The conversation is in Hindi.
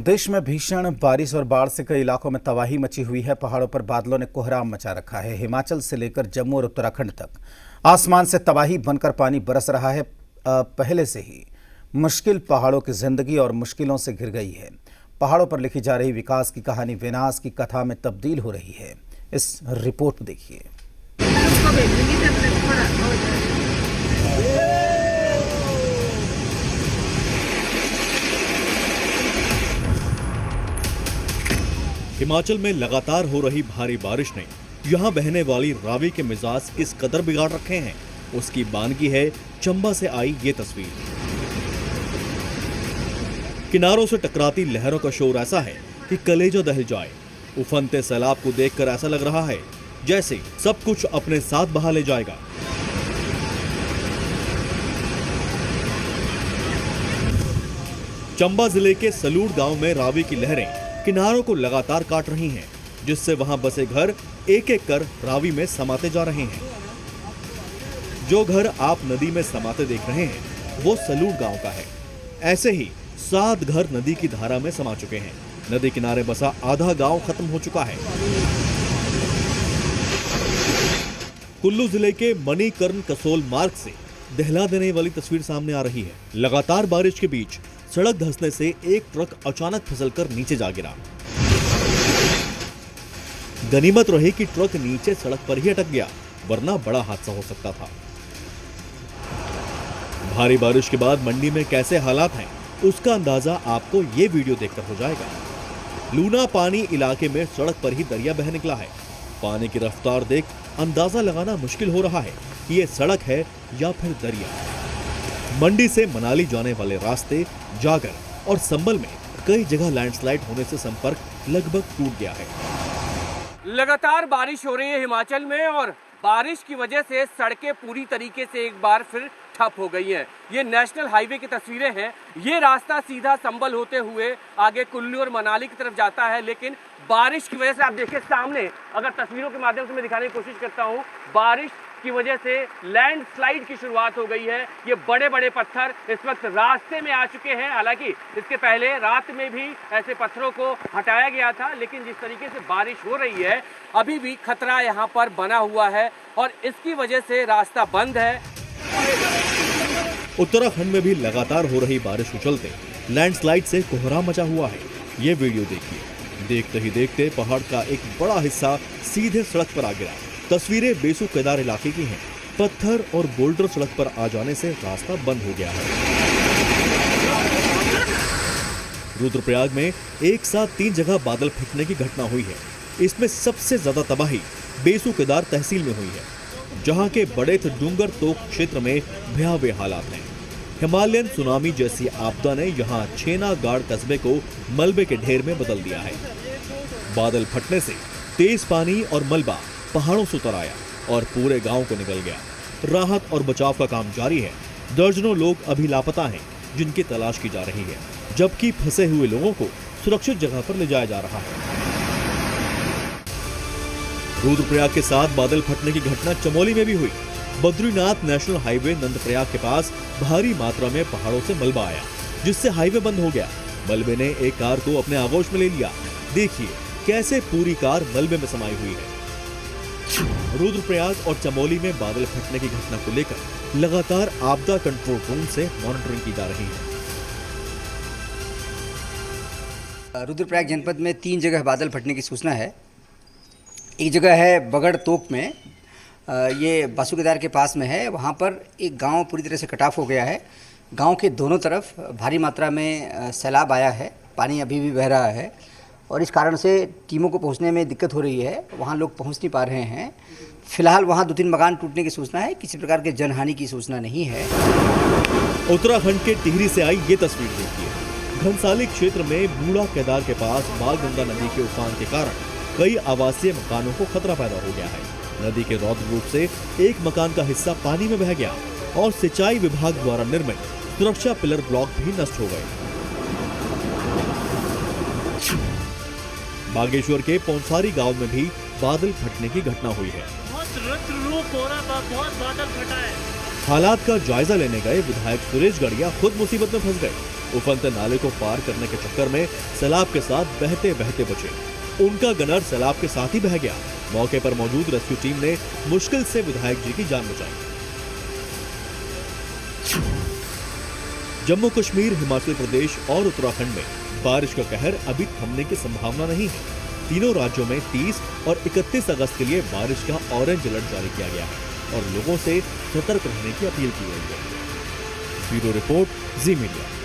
देश में भीषण बारिश और बाढ़ से कई इलाकों में तबाही मची हुई है। पहाड़ों पर बादलों ने कोहराम मचा रखा है। हिमाचल से लेकर जम्मू और उत्तराखंड तक आसमान से तबाही बनकर पानी बरस रहा है। पहले से ही मुश्किल पहाड़ों की जिंदगी और मुश्किलों से घिर गई है। पहाड़ों पर लिखी जा रही विकास की कहानी विनाश की कथा में तब्दील हो रही है। इस रिपोर्ट देखिए। हिमाचल में लगातार हो रही भारी बारिश ने यहाँ बहने वाली रावी के मिजाज किस कदर बिगाड़ रखे हैं, उसकी बानगी है चंबा से आई ये तस्वीर। किनारों से टकराती लहरों का शोर ऐसा है कि कलेजा दहल जाए। उफनते सैलाब को देखकर ऐसा लग रहा है जैसे सब कुछ अपने साथ बहा ले जाएगा। चंबा जिले के सलूड़ गांव में रावी की लहरें किनारों को लगातार काट रही हैं, जिससे वहां बसे घर एक एक कर रावी में समाते जा रहे हैं। जो घर आप नदी में समाते देख रहे हैं वो सलूड़ गांव का है। ऐसे ही 7 घर नदी की धारा में समा चुके हैं। नदी किनारे बसा आधा गांव खत्म हो चुका है। कुल्लू जिले के मणिकर्ण कसोल मार्ग से दहला देने वाली तस्वीर सामने आ रही है। लगातार बारिश के बीच सड़क धंसने से एक ट्रक अचानक फिसलकर नीचे जा गिरा। गनीमत रही कि ट्रक नीचे सड़क पर ही अटक गया, वरना बड़ा हादसा हो सकता था। भारी बारिश के बाद मंडी में कैसे हालात हैं, उसका अंदाजा आपको ये वीडियो देखकर हो जाएगा। लूना पानी इलाके में सड़क पर ही दरिया बह निकला है। पानी की रफ्तार देख अंदाजा लगाना मुश्किल हो रहा है कि ये सड़क है या फिर दरिया। मंडी से मनाली जाने वाले रास्ते जागर और संबल में कई जगह लैंडस्लाइड होने से संपर्क लगभग टूट गया है। लगातार बारिश हो रही है हिमाचल में और बारिश की वजह से सड़कें पूरी तरीके से एक बार फिर ठप हो गई हैं। ये नेशनल हाईवे की तस्वीरें हैं। ये रास्ता सीधा संबल होते हुए आगे कुल्लू और मनाली की तरफ जाता है, लेकिन बारिश की वजह से आप देखिए सामने, अगर तस्वीरों के माध्यम से मैं दिखाने की कोशिश करता हूँ, बारिश की वजह से लैंडस्लाइड की शुरुआत हो गई है। ये बड़े बड़े पत्थर इस वक्त रास्ते में आ चुके हैं। हालांकि इसके पहले रात में भी ऐसे पत्थरों को हटाया गया था, लेकिन जिस तरीके से बारिश हो रही है अभी भी खतरा यहाँ पर बना हुआ है और इसकी वजह से रास्ता बंद है। उत्तराखंड में भी लगातार हो रही बारिश के चलते लैंडस्लाइड से कोहराम मचा हुआ है। ये वीडियो देखिए। देखते ही देखते पहाड़ का एक बड़ा हिस्सा सीधे सड़क पर आ गिरा। तस्वीरें बेसु केदार इलाके की हैं। पत्थर और बोल्डर सड़क पर आ जाने से रास्ता बंद हो गया है। रुद्रप्रयाग में एक साथ 3 जगह बादल फटने की घटना हुई है। इसमें सबसे ज्यादा तबाही बेसु केदार तहसील में हुई है, जहां के बड़ेथ डूंगर तोक क्षेत्र में भयावह हालात हैं। हिमालयन सुनामी जैसी आपदा ने यहां छेनागाड़ कस्बे को मलबे के ढेर में बदल दिया है। बादल फटने से तेज पानी और मलबा पहाड़ों से उतर आया और पूरे गांव को निकल गया। राहत और बचाव का काम जारी है। दर्जनों लोग अभी लापता हैं, जिनकी तलाश की जा रही है, जबकि फंसे हुए लोगों को सुरक्षित जगह पर ले जाया जा रहा है। रुद्रप्रयाग के साथ बादल फटने की घटना चमोली में भी हुई। बद्रीनाथ नेशनल हाईवे नंदप्रयाग के पास भारी मात्रा में पहाड़ों से मलबा आया, जिससे हाईवे बंद हो गया। मलबे ने एक कार को अपने आगोश में ले लिया। देखिए कैसे पूरी कार मलबे में समाई हुई है। रुद्रप्रयाग और चमोली में बादल फटने की घटना को लेकर लगातार आपदा कंट्रोल रूम से मॉनिटरिंग की जा रही है। रुद्रप्रयाग जनपद में 3 जगह बादल फटने की सूचना है। एक जगह है बगड़ तोक में, ये बासु केदार के पास में है। वहाँ पर एक गांव पूरी तरह से कट ऑफ हो गया है। गांव के दोनों तरफ भारी मात्रा में सैलाब आया है। पानी अभी भी बह रहा है और इस कारण से टीमों को पहुंचने में दिक्कत हो रही है। वहां लोग पहुंच नहीं पा रहे हैं। फिलहाल वहां 2-3 मकान टूटने की सूचना है। किसी प्रकार के जनहानि की सूचना नहीं है। उत्तराखंड के टिहरी से आई ये तस्वीर देखिए। घनसाली क्षेत्र में बूढ़ा केदार के पास बागगंगा नदी के उफान के कारण कई आवासीय मकानों को खतरा पैदा हो गया है। नदी के रौद्र रूप से एक मकान का हिस्सा पानी में बह गया और सिंचाई विभाग द्वारा निर्मित सुरक्षा पिलर ब्लॉक भी नष्ट हो गए। बागेश्वर के पौंसारी गांव में भी बादल फटने की घटना हुई है। बहुत रुद्र रूप हो रहा, बहुत बादल फटा है। हालात का जायजा लेने गए विधायक सुरेश गढ़िया खुद मुसीबत में फंस गए। उफनते नाले को पार करने के चक्कर में सैलाब के साथ बहते बहते बचे। उनका गनर सैलाब के साथ ही बह गया। मौके पर मौजूद रेस्क्यू टीम ने मुश्किल से विधायक जी की जान बचाई। जम्मू कश्मीर, हिमाचल प्रदेश और उत्तराखंड में बारिश का कहर अभी थमने की संभावना नहीं है। तीनों राज्यों में 30 और 31 अगस्त के लिए बारिश का ऑरेंज अलर्ट जारी किया गया है और लोगों से सतर्क रहने की अपील की गई है। ब्यूरो रिपोर्ट, जी मीडिया।